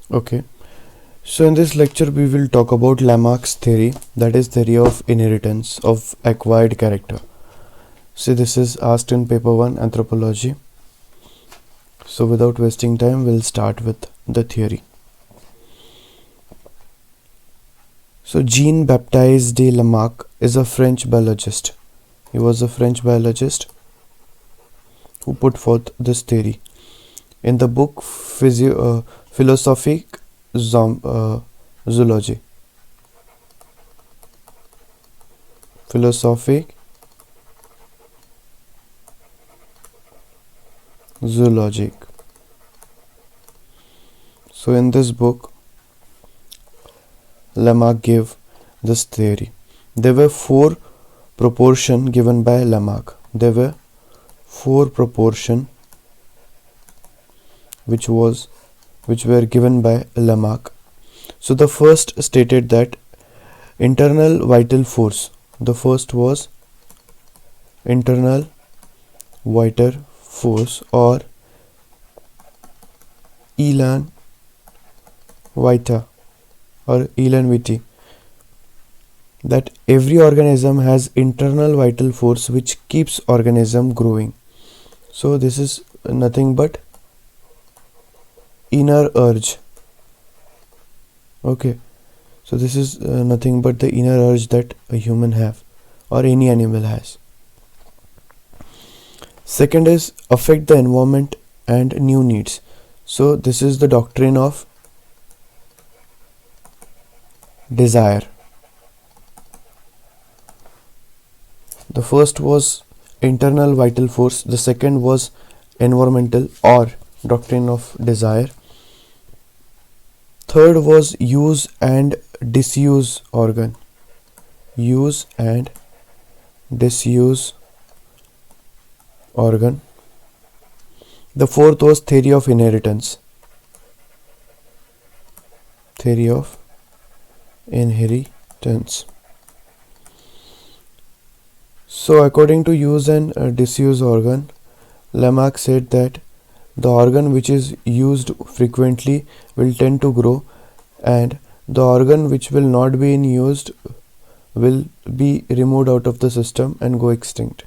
Okay, so in this lecture we will talk about Lamarck's theory, that is theory of inheritance of acquired character. So this is asked in paper 1 anthropology. So without wasting time, we'll start with the theory. So Jean-Baptiste de Lamarck is a French biologist. He was a French biologist who put forth this theory. In the book Philosophique Zoology. Philosophique Zoologic. So in this book, Lamarck gave this theory. There were 4 proportions given by Lamarck. There were 4 proportions which were given by Lamarck. So the first stated that internal vital force. The first was internal vital force or elan vita or elan vitae, that every organism has internal vital force which keeps organism growing. So this is nothing but inner urge. Okay, so this is nothing but the inner urge that a human have or any animal has. Second is affect the environment and new needs. So this is the doctrine of desire. The first was internal vital force, the second was environmental or doctrine of desire. Third was use and disuse organ. Use and disuse organ. The fourth was theory of inheritance. Theory of inheritance. So according to use and disuse organ, Lamarck said that the organ which is used frequently will tend to grow, and the organ which will not be in used will be removed out of the system and go extinct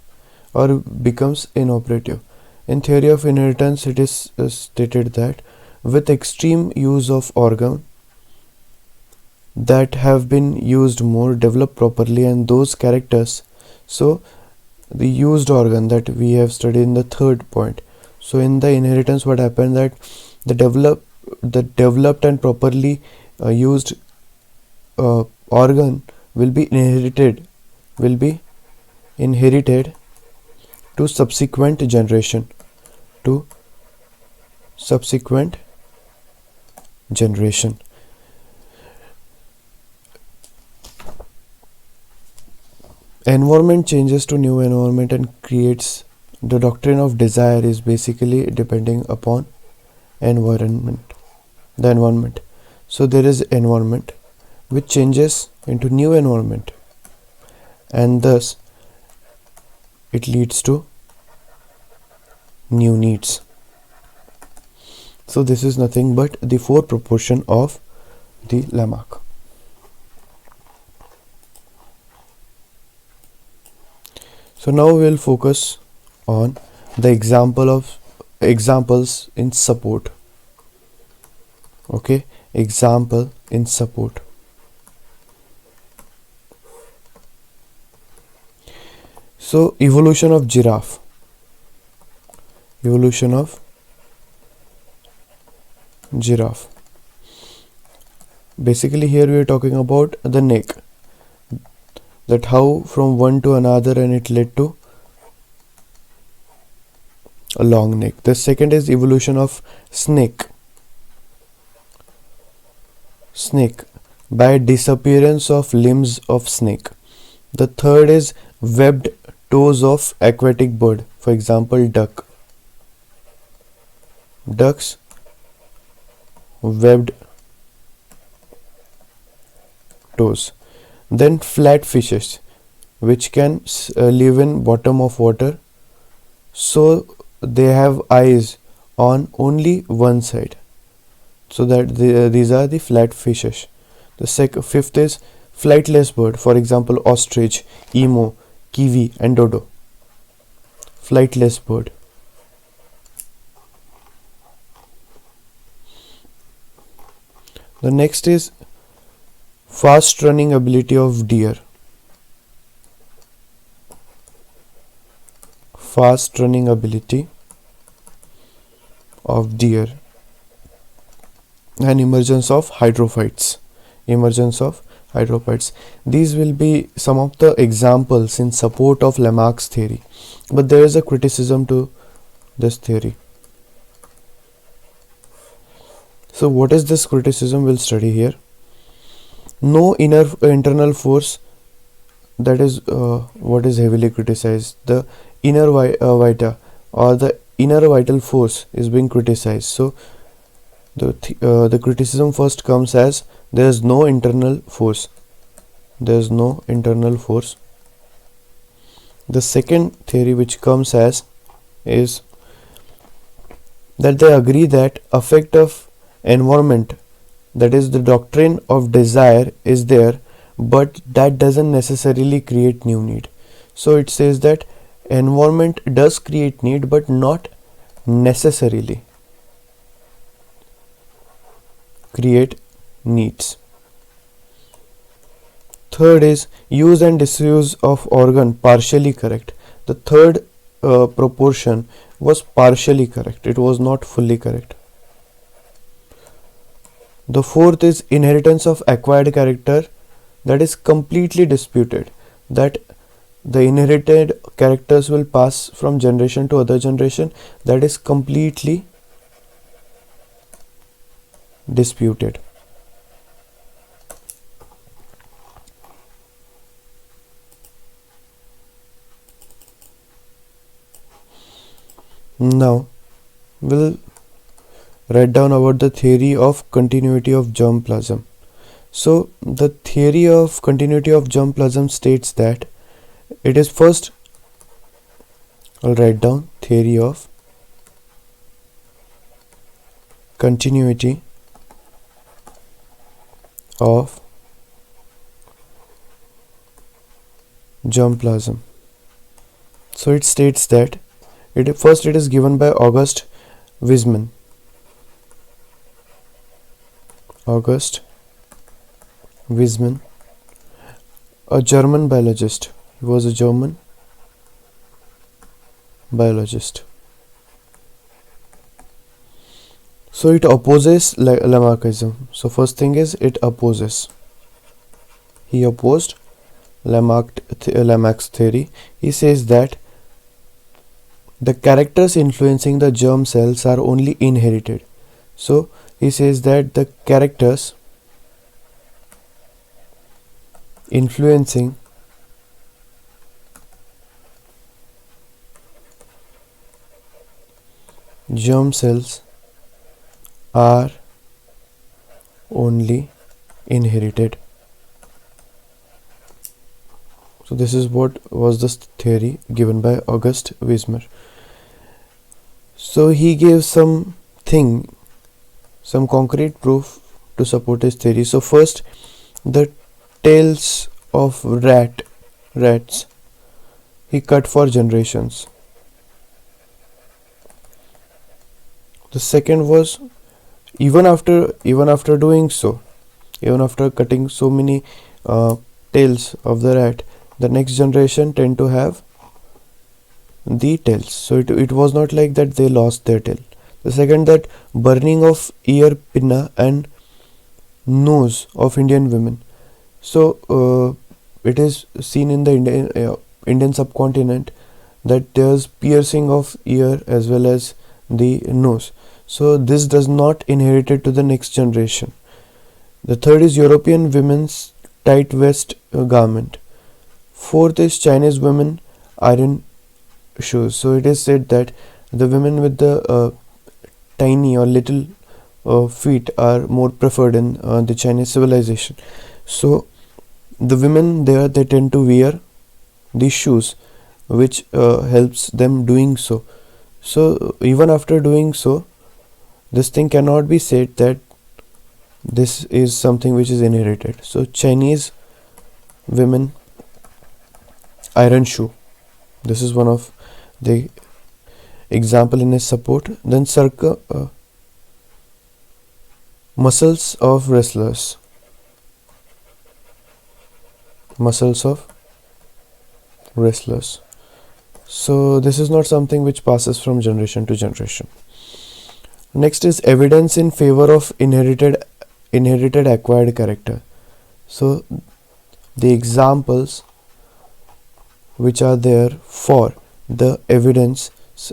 or becomes inoperative. In theory of inheritance, it is stated that with extreme use of organ that have been used more develop properly and those characters. So the used organ that we have studied in the third point. So in the inheritance, what happened that the developed and properly used organ will be inherited to subsequent generation. Environment changes to new environment and creates. The doctrine of desire is basically depending upon the environment. So there is environment which changes into new environment, and thus it leads to new needs. So this is nothing but the 4 proportion of the Lamarck. So now we will focus on the examples in support. Okay, example in support. So evolution of giraffe. Basically here we are talking about the neck, that how from one to another and it led to a long neck. The second is evolution of snake by disappearance of limbs of snake. The third is webbed toes of aquatic bird, for example ducks webbed toes. Then flat fishes which can live in bottom of water, so they have eyes on only one side. So that these are the flat fishes. The fifth is flightless bird, for example ostrich, emu, kiwi and dodo. Flightless bird. The next is fast running ability of deer. Fast running ability of deer and emergence of hydrophytes. These will be some of the examples in support of Lamarck's theory, but there is a criticism to this theory. So what is this criticism? We'll study here. No internal force, that is what is heavily criticized. The inner vita or the inner vital force is being criticized. So the criticism first comes as there is no internal force. The second theory which comes as is that they agree that effect of environment, that is the doctrine of desire, is there, but that doesn't necessarily create new need. So it says that environment does create need but not necessarily create needs. Third is use and disuse of organ partially correct. The third proportion was partially correct, it was not fully correct. The fourth is inheritance of acquired character, that is completely disputed, that the inherited characters will pass from generation to other generation, that is completely disputed. Now we'll write down about the theory of continuity of germplasm. So the theory of continuity of germplasm states that it is first, I'll write down theory of continuity of germplasm. So it states that it is given by August Weismann. A German biologist. He was a German biologist. So it opposes Lamarckism. So first thing is it opposes. He opposed Lamarck's theory. He says that the characters influencing the germ cells are only inherited. So he says that the characters influencing germ cells are only inherited. So this is what was the theory given by August Weismann. So he gave some concrete proof to support his theory. So first, the tails of rats he cut for generations. The second was even after cutting so many tails of the rat, the next generation tend to have the tails. So it was not like that they lost their tail. The second, that burning of ear pinna and nose of Indian women. So it is seen in the Indian subcontinent that there's piercing of ear as well as the nose. So this does not inherit it to the next generation. The third is European women's tight waist garment. Fourth is Chinese women iron shoes. So it is said that the women with the tiny or little feet are more preferred in the Chinese civilization. So the women there, they tend to wear these shoes, which helps them doing so. So even after doing so, this thing cannot be said that This is something which is inherited. So Chinese women iron shoe. This is one of the example in his support. Then muscles of wrestlers. Muscles of wrestlers. So this is not something which passes from generation to generation. Next is evidence in favor of inherited acquired character. So the examples which are there for the evidence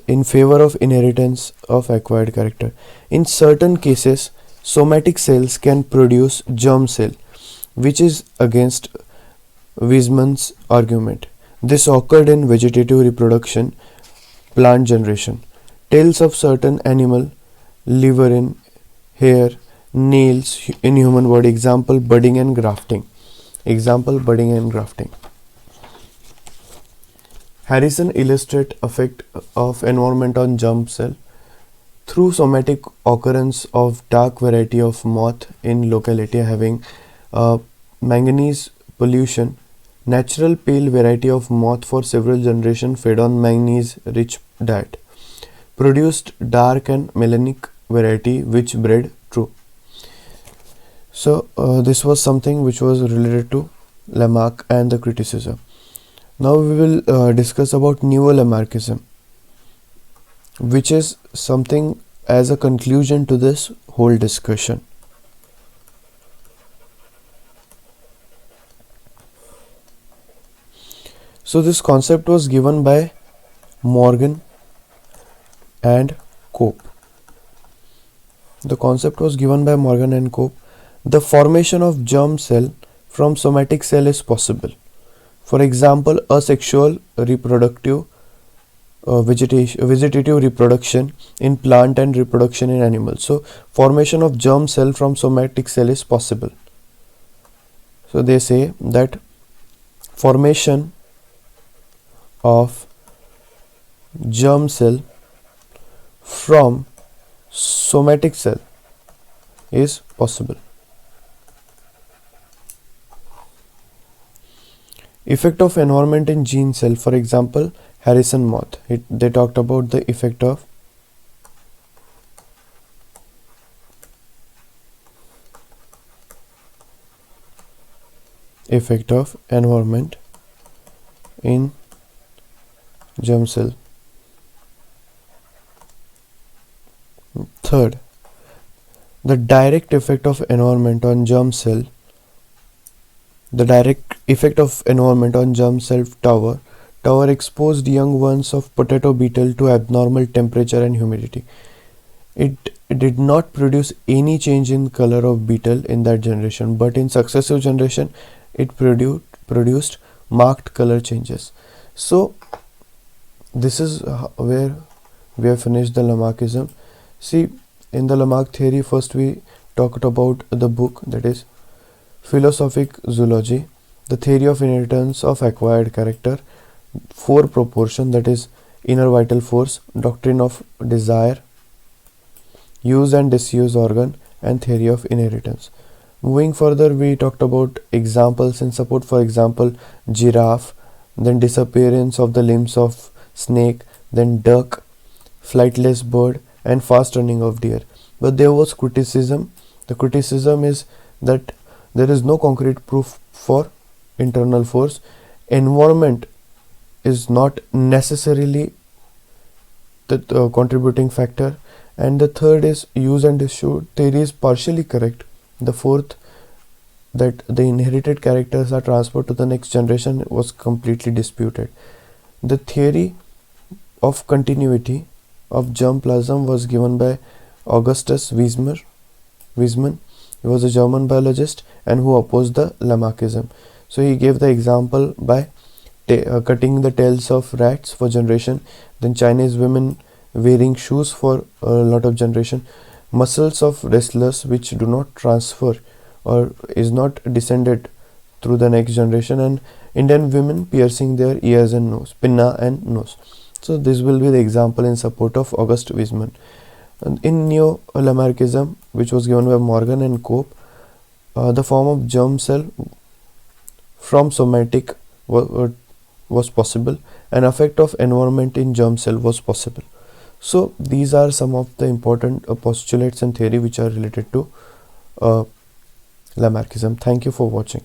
in favor of inheritance of acquired character. In certain cases, somatic cells can produce germ cell, which is against Weismann's argument. This occurred in vegetative reproduction, plant generation. Tails of certain animal, liver in hair, nails in human body. Example, budding and grafting. Harrison illustrate effect of environment on germ cell through somatic occurrence of dark variety of moth in locality having manganese pollution. Natural pale variety of moth for several generations fed on manganese rich diet produced dark and melanic variety which bred true. So this was something which was related to Lamarck and the criticism. Now we will discuss about neo-Lamarckism, which is something as a conclusion to this whole discussion. So this concept was given by Morgan and Cope. The concept was given by Morgan and Cope. The formation of germ cell from somatic cell is possible. For example, asexual reproductive vegetative reproduction in plant and reproduction in animals. So formation of germ cell from somatic cell is possible. So they say that formation of germ cell from somatic cell is possible. Effect of environment in gene cell, for example, Harrison moth. They talked about the effect of environment in germ cell. Third, the direct effect of environment on germ cell. The direct effect of environment on germ cell tower exposed young ones of potato beetle to abnormal temperature and humidity. It did not produce any change in color of beetle in that generation, but in successive generation it produced marked color changes. So this is where we have finished the Lamarckism. See, in the Lamarck theory, first we talked about the book, that is Philosophic Zoology, the theory of inheritance of acquired character, four proportion, that is inner vital force, doctrine of desire, use and disuse organ, and theory of inheritance. Moving further, we talked about examples in support, for example, giraffe, then disappearance of the limbs of snake, then duck, flightless bird, and fast running of deer. But there was criticism. The criticism is that there is no concrete proof for internal force. Environment is not necessarily the contributing factor. And the third is use and disuse theory is partially correct. The fourth, that the inherited characters are transferred to the next generation, was completely disputed. The theory of continuity of germ plasm was given by Augustus Weismann. He was a German biologist and who opposed the Lamarckism. So he gave the example by cutting the tails of rats for generation, then Chinese women wearing shoes for a lot of generation, muscles of wrestlers which do not transfer or is not descended through the next generation, and Indian women piercing their ears and nose, pinna and nose. So this will be the example in support of August Weismann. And in Neo-Lamarckism, which was given by Morgan and Cope, the form of germ cell from somatic was possible, and effect of environment in germ cell was possible. So these are some of the important postulates and theory which are related to Lamarckism. Thank you for watching.